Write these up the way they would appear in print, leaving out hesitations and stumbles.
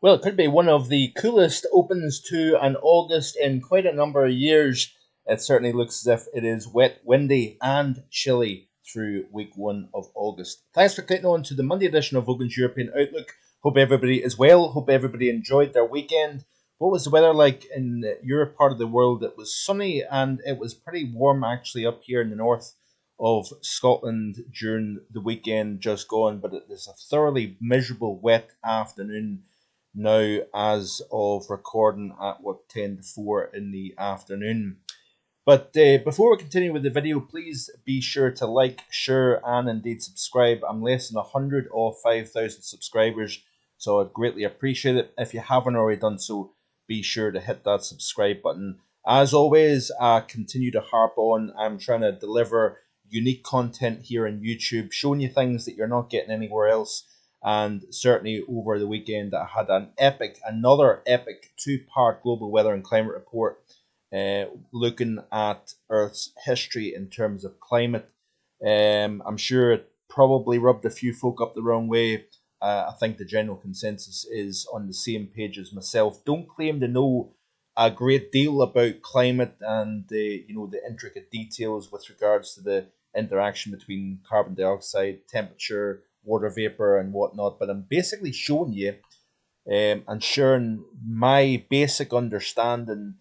Well, it could be one of the coolest opens to an August in quite a number of years. It certainly looks as if it is wet, windy, and chilly through week 1 of August. Thanks for clicking on to the Monday edition of Vogan's European Outlook. Hope everybody is well. Hope everybody enjoyed their weekend. What was the weather like in your part of the world? It was sunny and it was pretty warm actually up here in the north of Scotland during the weekend just gone, but it was a thoroughly miserable, wet afternoon now as of recording at 10 to 4 in the afternoon. But before we continue with the video, please be sure to like, share, and indeed subscribe. I'm less than 100 of 5,000 subscribers, so I'd greatly appreciate it. If you haven't already done so, be sure to hit that subscribe button. As always, I continue to harp on. I'm trying to deliver unique content here on YouTube, showing you things that you're not getting anywhere else. And certainly over the weekend, I had another epic two-part global weather and climate report looking at Earth's history in terms of climate. I'm sure it probably rubbed a few folk up the wrong way. I think the general consensus is on the same page as myself. Don't claim to know a great deal about climate and the intricate details with regards to the interaction between carbon dioxide, temperature, water vapor, and whatnot. But I'm basically showing you and sharing my basic understanding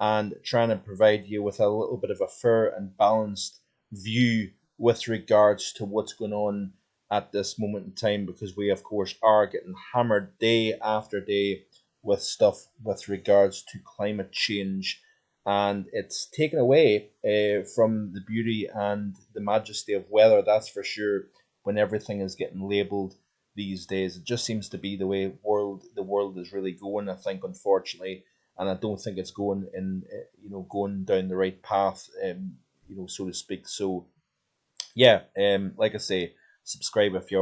and trying to provide you with a little bit of a fair and balanced view with regards to what's going on at this moment in time, because we of course are getting hammered day after day with stuff with regards to climate change, and it's taken away from the beauty and the majesty of weather, that's for sure, when everything is getting labelled these days. It just seems to be the way the world is really going, I think, unfortunately, and I don't think it's going in going down the right path, so to speak. So yeah, like I say, subscribe if you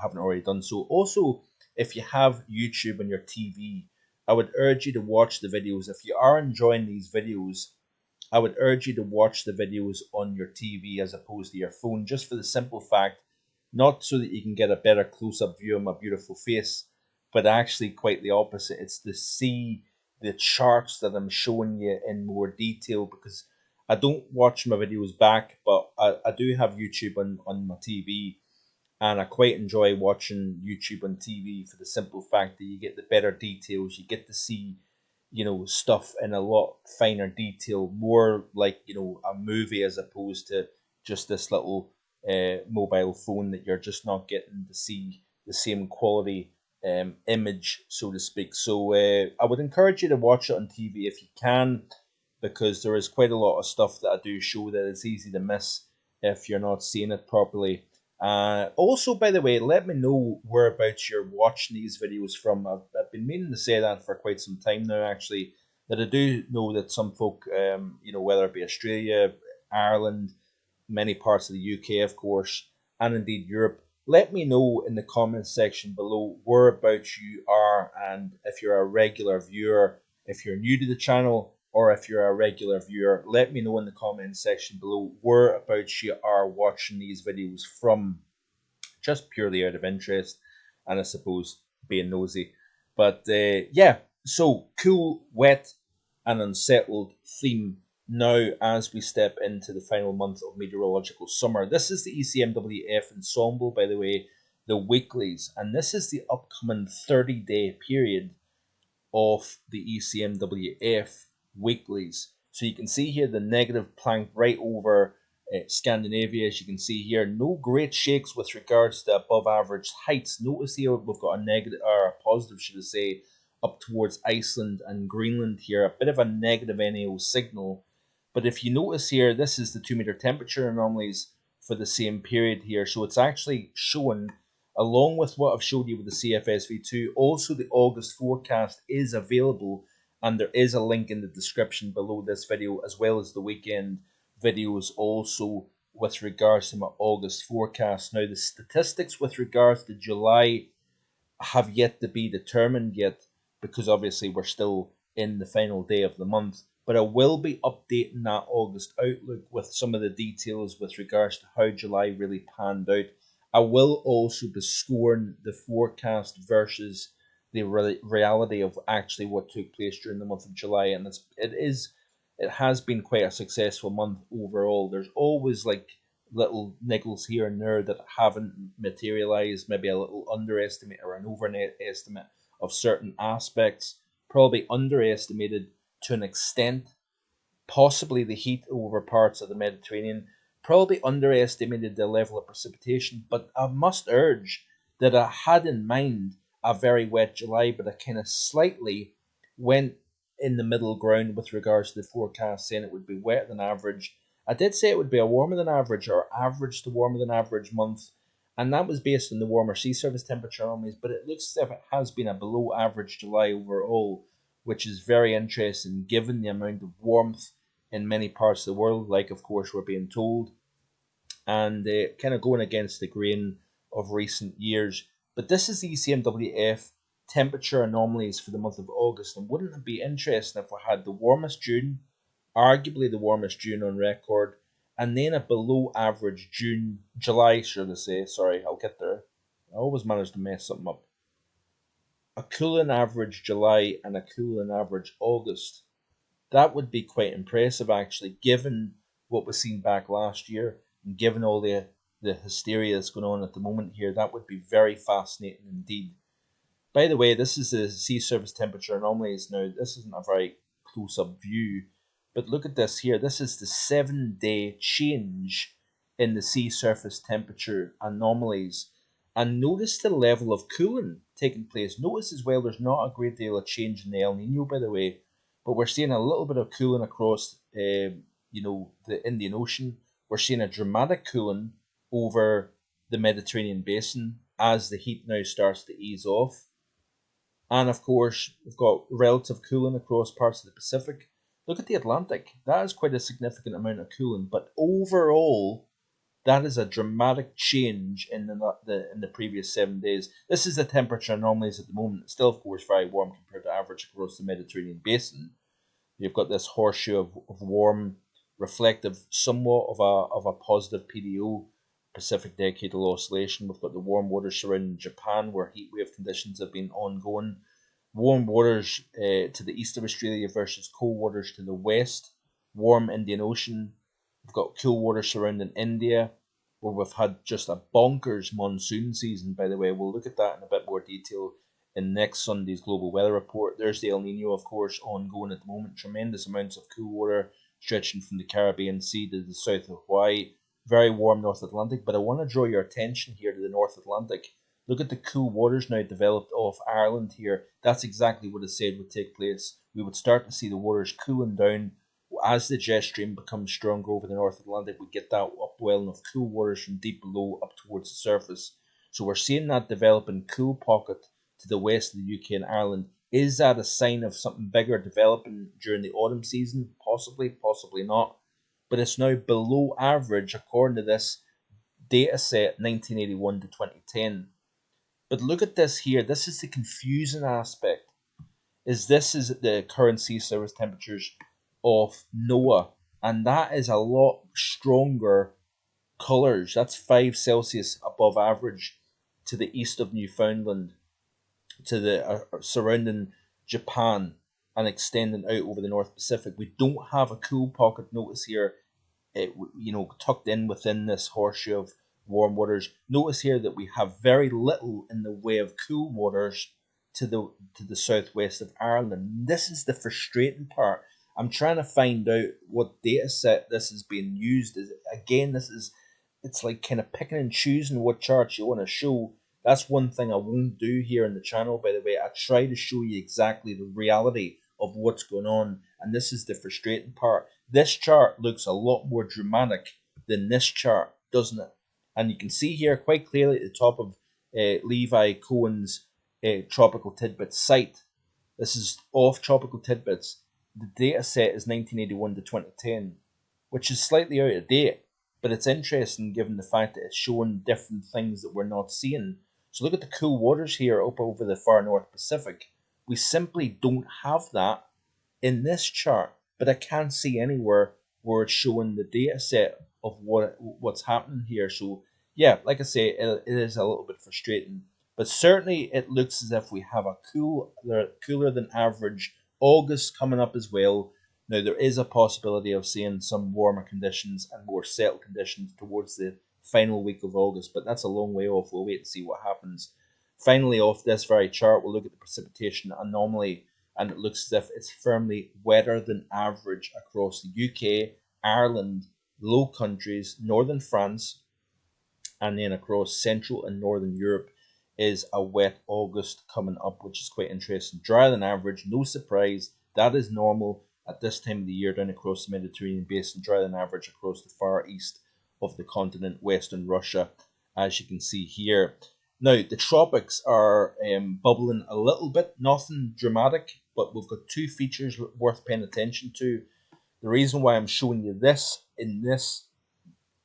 haven't already done so. Also, if you have YouTube on your TV, I would urge you to watch the videos. If you are enjoying these videos, I would urge you to watch the videos on your TV as opposed to your phone, just for the simple fact, not so that you can get a better close-up view of my beautiful face, but actually quite the opposite. It's to see the charts that I'm showing you in more detail, because I don't watch my videos back, but I do have YouTube on my TV, and I quite enjoy watching YouTube on TV for the simple fact that you get the better details. You get to see, stuff in a lot finer detail, more like, a movie as opposed to just this little mobile phone that you're just not getting to see the same quality image, so to speak. So I would encourage you to watch it on TV if you can, because there is quite a lot of stuff that I do show that it's easy to miss if you're not seeing it properly. Also, by the way, let me know whereabouts you're watching these videos from. I've been meaning to say that for quite some time now, actually, that I do know that some folk, whether it be Australia, Ireland, many parts of the UK, of course, and indeed Europe, let me know in the comments section below whereabouts you are, and if you're a regular viewer, if you're new to the channel, or if you're a regular viewer, let me know in the comments section below whereabouts you are watching these videos from, just purely out of interest, and I suppose being nosy. But yeah, so cool, wet, and unsettled theme now as we step into the final month of meteorological summer. This is the ECMWF ensemble, by the way, the Weeklies, and this is the upcoming 30-day period of the ECMWF Weeklies. So you can see here the negative plank right over Scandinavia. As you can see here, no great shakes with regards to above average heights. Notice here we've got a negative, or a positive, should I say, up towards Iceland and Greenland here. A bit of a negative NAO signal. But if you notice here, this is the 2-meter temperature anomalies for the same period here. So it's actually showing, along with what I've showed you with the CFSV2, also the August forecast is available, and there is a link in the description below this video, as well as the weekend videos also with regards to my August forecast. Now, the statistics with regards to July have yet to be determined yet, because obviously we're still in the final day of the month. But I will be updating that August outlook with some of the details with regards to how July really panned out. I will also be scoring the forecast versus the reality of actually what took place during the month of July, and it has been quite a successful month overall. There's always like little niggles here and there that haven't materialized, maybe a little underestimate or an overestimate of certain aspects, probably underestimated to an extent, possibly the heat over parts of the Mediterranean, probably underestimated the level of precipitation. But I must urge that I had in mind a very wet July, but I kind of slightly went in the middle ground with regards to the forecast, saying it would be wetter than average. I did say it would be a warmer than average or average to warmer than average month, and that was based on the warmer sea surface temperature anomalies, but it looks as if it has been a below average July overall, which is very interesting given the amount of warmth in many parts of the world, like of course we're being told, and kind of going against the grain of recent years. But this is the ECMWF temperature anomalies for the month of August, and wouldn't it be interesting if we had the warmest June, arguably the warmest June on record, and then a below average July, should I say? Sorry, I'll get there. I always manage to mess something up. A cooling average July and a cooling average August. That would be quite impressive, actually, given what was seen back last year and given all the hysteria that's going on at the moment here. That would be very fascinating indeed. By the way, this is the sea surface temperature anomalies. Now, this isn't a very close-up view, but look at this here. This is the 7-day change in the sea surface temperature anomalies. And notice the level of cooling taking place. Notice as well there's not a great deal of change in the El Nino, by the way, but we're seeing a little bit of cooling across, the Indian Ocean. We're seeing a dramatic cooling over the Mediterranean basin as the heat now starts to ease off. And of course, we've got relative cooling across parts of the Pacific. Look at the Atlantic. That is quite a significant amount of cooling. But overall, that is a dramatic change in the previous 7 days. This is the temperature anomalies at the moment. It's still, of course, very warm compared to average across the Mediterranean basin. You've got this horseshoe of warm, reflective, somewhat of a positive PDO, Pacific Decadal Oscillation. We've got the warm waters surrounding Japan, where heat wave conditions have been ongoing. Warm waters to the east of Australia versus cold waters to the west. Warm Indian Ocean. We've got cool water surrounding India, where we've had just a bonkers monsoon season, by the way. We'll look at that in a bit more detail in next Sunday's global weather report. There's the El Nino, of course, ongoing at the moment. Tremendous amounts of cool water stretching from the Caribbean Sea to the south of Hawaii. Very warm North Atlantic, but I want to draw your attention here to the North Atlantic. Look at the cool waters now developed off Ireland here. That's exactly what it said would take place. We would start to see the waters cooling down as the jet stream becomes stronger over the North Atlantic. We get that upwelling of cool waters from deep below up towards the surface. So we're seeing that developing cool pocket to the west of the UK and Ireland. Is that a sign of something bigger developing during the autumn season? Possibly, possibly not. But it's now below average according to this data set 1981 to 2010. But look at this here. This is the confusing aspect. This is the current sea surface temperatures of NOAA, and that is a lot stronger colours. That's 5 Celsius above average to the east of Newfoundland, to the surrounding Japan, and extending out over the North Pacific. We don't have a cool pocket notice here, tucked in within this horseshoe of warm waters. Notice here that we have very little in the way of cool waters to the southwest of Ireland. And this is the frustrating part. I'm trying to find out what data set this is being used. Again, it's like kind of picking and choosing what charts you want to show. That's one thing I won't do here on the channel, by the way. I try to show you exactly the reality of what's going on, and this is the frustrating part. This chart looks a lot more dramatic than this chart, doesn't it? And you can see here quite clearly at the top of Levi Cohen's Tropical Tidbits site. This is off Tropical Tidbits. The data set is 1981 to 2010, which is slightly out of date, but it's interesting given the fact that it's showing different things that we're not seeing. So look at the cool waters here up over the far North Pacific. We simply don't have that in this chart, but I can't see anywhere where it's showing the data set of what's happening here. So yeah, like I say, it is a little bit frustrating, But certainly it looks as if we have a cooler than average August coming up as well. Now, there is a possibility of seeing some warmer conditions and more settled conditions towards the final week of August, but that's a long way off. We'll wait and see what happens. Finally, off this very chart, we'll look at the precipitation anomaly, and it looks as if it's firmly wetter than average across the UK, Ireland, Low Countries, northern France, and then across Central and Northern Europe is a wet August coming up, which is quite interesting. Drier than average, no surprise. That is normal at this time of the year down across the Mediterranean basin, drier than average across the far east of the continent, Western Russia, as you can see here. Now, the tropics are bubbling a little bit, nothing dramatic, but we've got two features worth paying attention to. The reason why I'm showing you this in this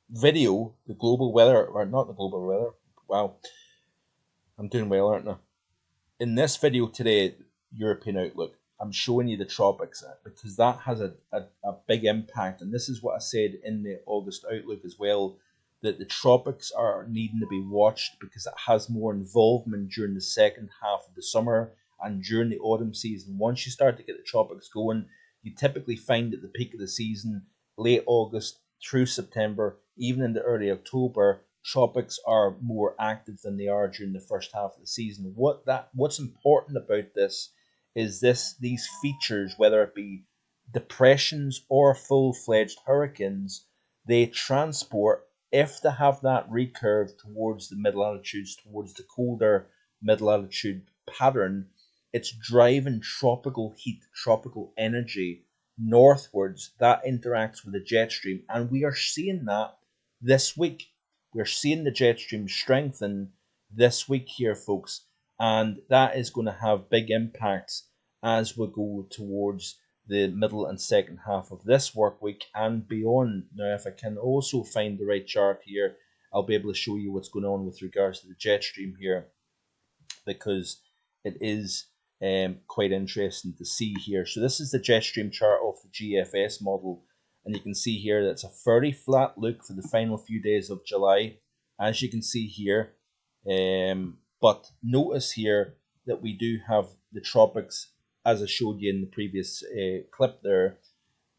video, the global weather, or not the global weather, wow, I'm doing well, aren't I? In this video today, European Outlook, I'm showing you the tropics because that has a big impact. And this is what I said in the August Outlook as well, that the tropics are needing to be watched because it has more involvement during the second half of the summer and during the autumn season. Once you start to get the tropics going, you typically find at the peak of the season, late August through September, even into early October, tropics are more active than they are during the first half of the season. What's important about this is these features, whether it be depressions or full-fledged hurricanes, they transport, if they have that recurve towards the mid-latitudes, towards the colder mid-latitude pattern, it's driving tropical heat, tropical energy northwards. That interacts with the jet stream, and we are seeing that this week. We're seeing the jet stream strengthen this week here, folks, and that is going to have big impacts as we go towards the middle and second half of this work week and beyond. Now, if I can also find the right chart here, I'll be able to show you what's going on with regards to the jet stream here, because it is quite interesting to see here. So this is the jet stream chart of the GFS model, and you can see here that's a fairly flat look for the final few days of July, as you can see here. But notice here that we do have the tropics, as I showed you in the previous clip there.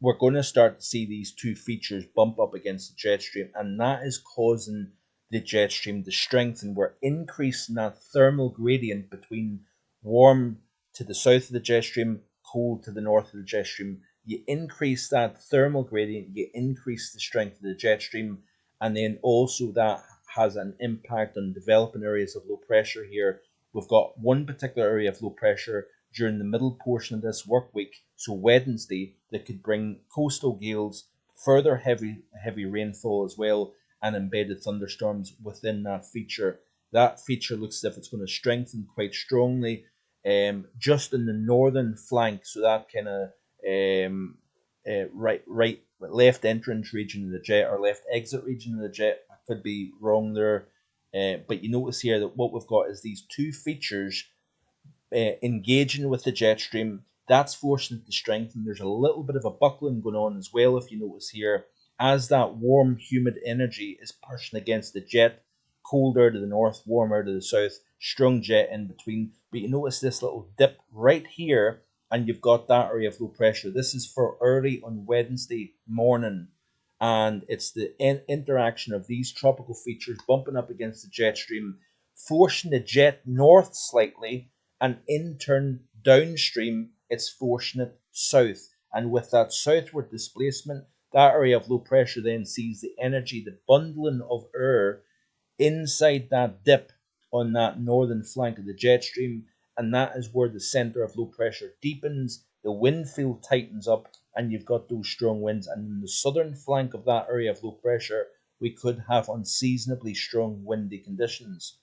We're going to start to see these two features bump up against the jet stream, and that is causing the jet stream to strengthen. We're increasing that thermal gradient between warm to the south of the jet stream, cold to the north of the jet stream. You increase that thermal gradient, you increase the strength of the jet stream, and then also that has an impact on developing areas of low pressure here. We've got one particular area of low pressure during the middle portion of this work week, so Wednesday, that could bring coastal gales, further heavy rainfall as well, and embedded thunderstorms within that feature. That feature looks as if it's going to strengthen quite strongly just in the northern flank, so that kind of left entrance region of the jet or left exit region of the jet. I could be wrong there, but you notice here that what we've got is these two features engaging with the jet stream. That's forcing it to strengthen. There's a little bit of a buckling going on as well, if you notice here, as that warm, humid energy is pushing against the jet. Colder to the north, warmer to the south, strong jet in between. But you notice this little dip right here, and you've got that area of low pressure. This is for early on Wednesday morning, and it's the interaction of these tropical features bumping up against the jet stream, forcing the jet north slightly, and in turn downstream it's forcing it south. And with that southward displacement, that area of low pressure then sees the energy, the bundling of air inside that dip on that northern flank of the jet stream, and that is where the center of low pressure deepens, the wind field tightens up, and you've got those strong winds. And in the southern flank of that area of low pressure, we could have unseasonably strong windy conditions.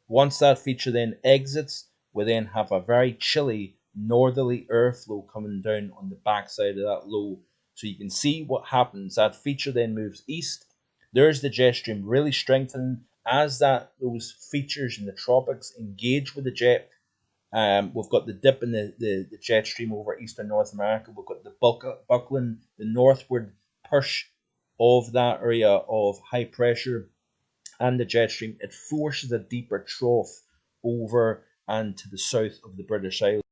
Once that feature then exits, we then have a very chilly northerly airflow coming down on the backside of that low. So you can see what happens. That feature then moves east. There's the jet stream really strengthening as those features in the tropics engage with the jet. We've got the dip in the jet stream over eastern North America. We've got the buckling, the northward push of that area of high pressure and the jet stream. It forces a deeper trough over and to the south of the British Isles.